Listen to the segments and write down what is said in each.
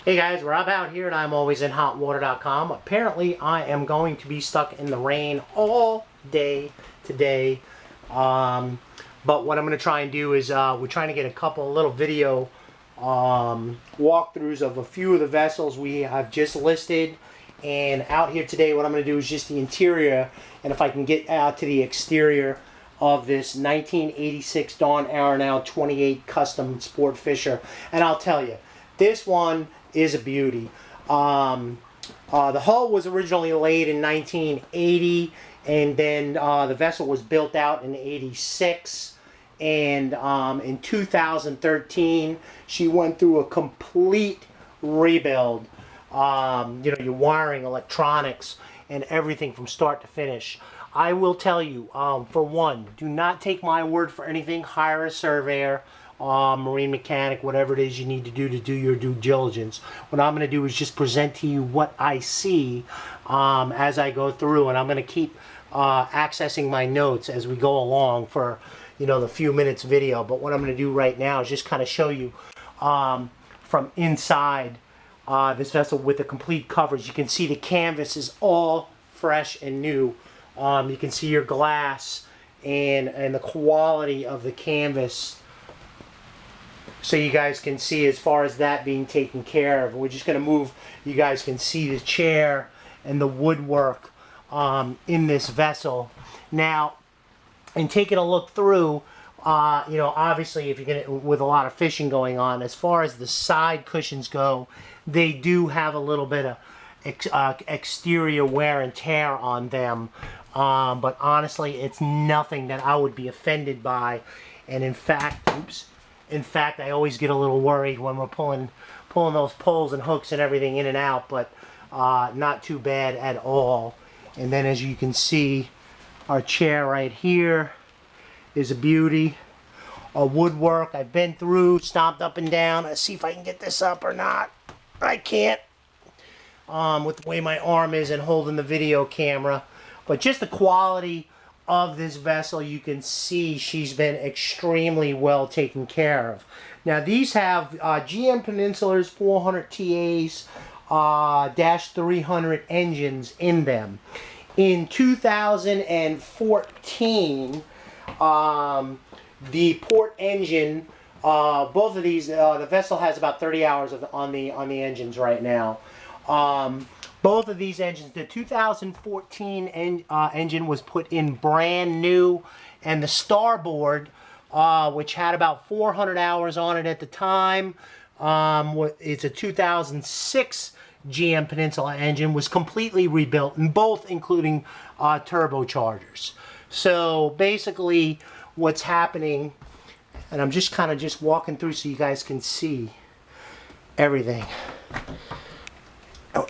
Hey guys, Rob out here at ImAlwaysInHotWater.com. Apparently I am going to be stuck in the rain all day today. But what I'm going to try and do is we're trying to get a couple little video walkthroughs of a few of the vessels we have just listed. And out here today what I'm going to do is just the interior, and if I can get out to the exterior of this 1986 Dawn Aronow 28 Custom Sportsfisher. And I'll tell you, this one is a beauty. The hull was originally laid in 1980, and then the vessel was built out in 86, and in 2013 she went through a complete rebuild. Your wiring, electronics, and everything from start to finish. I will tell you, for one, do not take my word for anything. Hire a surveyor, marine mechanic, whatever it is you need to do your due diligence. What I'm going to do is just present to you what I see as I go through, and I'm going to keep accessing my notes as we go along for the few minutes video. But what I'm going to do right now is just kind of show you from inside this vessel with the complete coverage. You can see the canvas is all fresh and new. You can see your glass and the quality of the canvas, so you guys can see as far as that being taken care of. We're just going to move. You guys can see the chair and the woodwork in this vessel. Now, in taking a look through, obviously if you're going to, with a lot of fishing going on, as far as the side cushions go, they do have a little bit of exterior wear and tear on them. But honestly, it's nothing that I would be offended by. And in fact, I always get a little worried when we're pulling those poles and hooks and everything in and out, but not too bad at all. And then as you can see, our chair right here is a beauty. Our woodwork, I've been through, stomped up and down. Let's see if I can get this up or not. I can't, with the way my arm is and holding the video camera. But just the quality of this vessel, you can see she's been extremely well taken care of. Now these have GM Peninsula's 400 TAs -300 engines in them. In 2014, the port engine, both of these, the vessel has about 30 hours on the engines right now. Both of these engines, the 2014 engine was put in brand new, and the starboard, which had about 400 hours on it at the time, it's a 2006 GM Peninsula engine, was completely rebuilt, and both including turbochargers. So basically what's happening, and I'm just kind of walking through so you guys can see everything.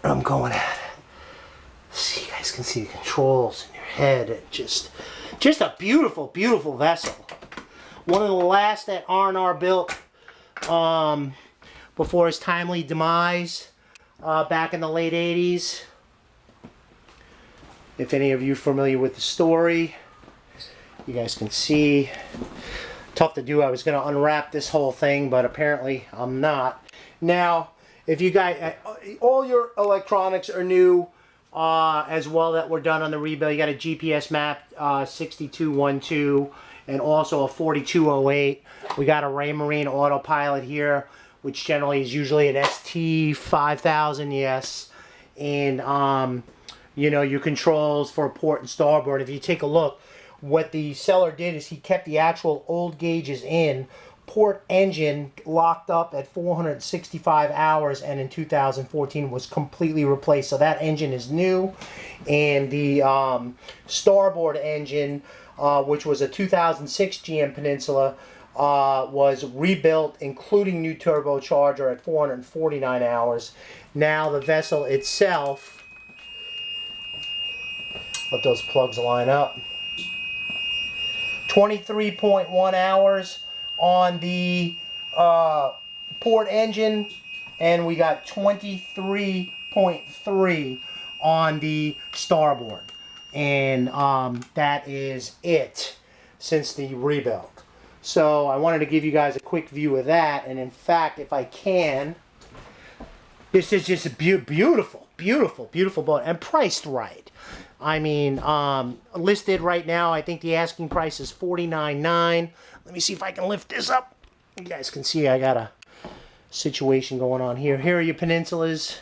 I'm going at it. So you guys can see the controls in your head. And just a beautiful, beautiful vessel. One of the last that Aronow built before his timely demise back in the late 80s. If any of you are familiar with the story, you guys can see. Tough to do. I was going to unwrap this whole thing, but apparently I'm not. Now, if you guys, all your electronics are new as well that were done on the rebuild. You got a GPS map 6212 and also a 4208. We got a Raymarine autopilot here, which generally is usually an ST5000, yes. And your controls for port and starboard. If you take a look, what the seller did is he kept the actual old gauges in. Port engine locked up at 465 hours, and in 2014 was completely replaced. So that engine is new. And the starboard engine, which was a 2006 GM Peninsula, was rebuilt, including new turbocharger, at 449 hours. Now the vessel itself, let those plugs line up, 23.1 hours on the port engine, and we got 23.3 on the starboard, and that is it since the rebuild. So I wanted to give you guys a quick view of that, and in fact, if I can, This is just a beautiful, beautiful, beautiful boat, and priced right. I mean, listed right now, I think the asking price is $49.9. Let me see if I can lift this up. You guys can see I got a situation going on here. Here are your peninsulas.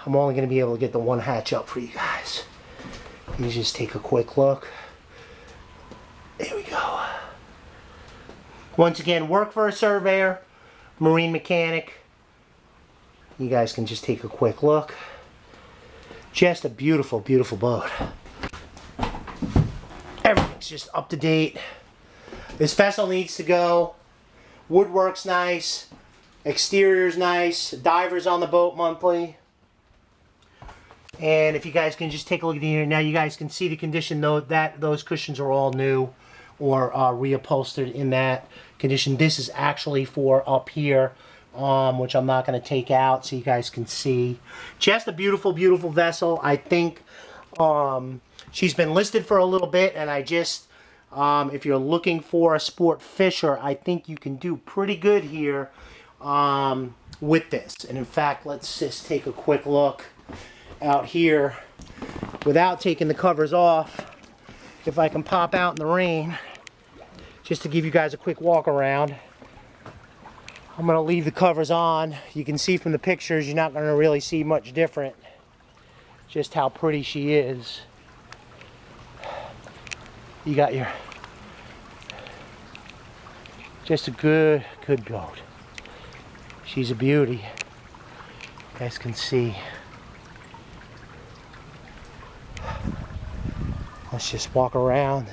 I'm only going to be able to get the one hatch up for you guys. Let me just take a quick look. There we go. Once again, work for a surveyor, marine mechanic. You guys can just take a quick look. Just a beautiful, beautiful boat. Everything's just up to date. This vessel needs to go. Woodwork's nice. Exterior's nice. Divers on the boat monthly. And if you guys can just take a look at here, now you guys can see the condition, though, that those cushions are all new or reupholstered in that condition. This is actually for up here. Which I'm not going to take out so you guys can see. Just a beautiful, beautiful vessel. I think she's been listed for a little bit, and I just, if you're looking for a sport fisher, I think you can do pretty good here with this. And in fact, let's just take a quick look out here without taking the covers off. If I can pop out in the rain, just to give you guys a quick walk around. I'm going to leave the covers on. You can see from the pictures, you're not going to really see much different. Just how pretty she is. You got your... Just a good boat. She's a beauty. You guys can see. Let's just walk around.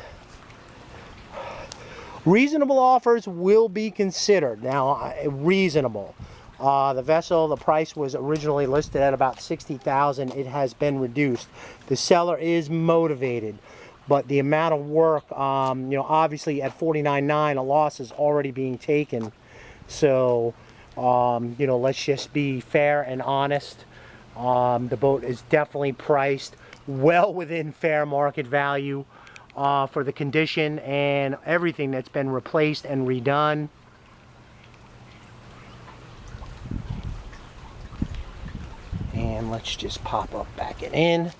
Reasonable offers will be considered. Now, reasonable. The vessel, the price was originally listed at about $60,000. It has been reduced. The seller is motivated, but the amount of work, you know, obviously at $49.9, a loss is already being taken. So, you know, let's just be fair and honest. The boat is definitely priced well within fair market value. For the condition and everything that's been replaced and redone. And let's just pop up back it in.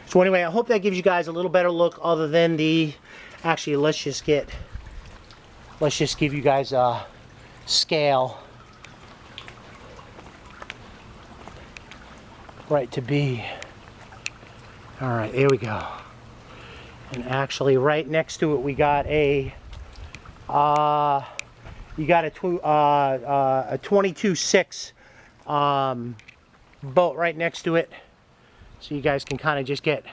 So anyway, I hope that gives you guys a little better look other than the, actually let's just give you guys a scale. Right to be. All right, here we go. And actually, right next to it, we got a, you got a 22.6 boat right next to it, so you guys can kind of just get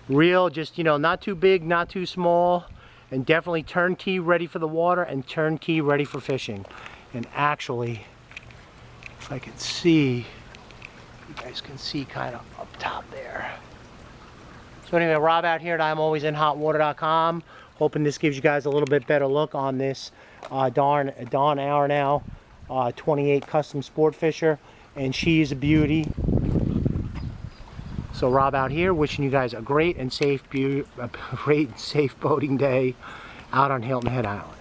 real, just, you know, not too big, not too small, and definitely turnkey ready for the water and turnkey ready for fishing. And actually, if I can see, you guys can see kind of up top there. So anyway, Rob out here at ImAlwaysInHotWater.com. Hoping this gives you guys a little bit better look on this Dawn Aronow 28 custom sport fisher, and she is a beauty. So Rob out here wishing you guys a great and safe boating day out on Hilton Head Island.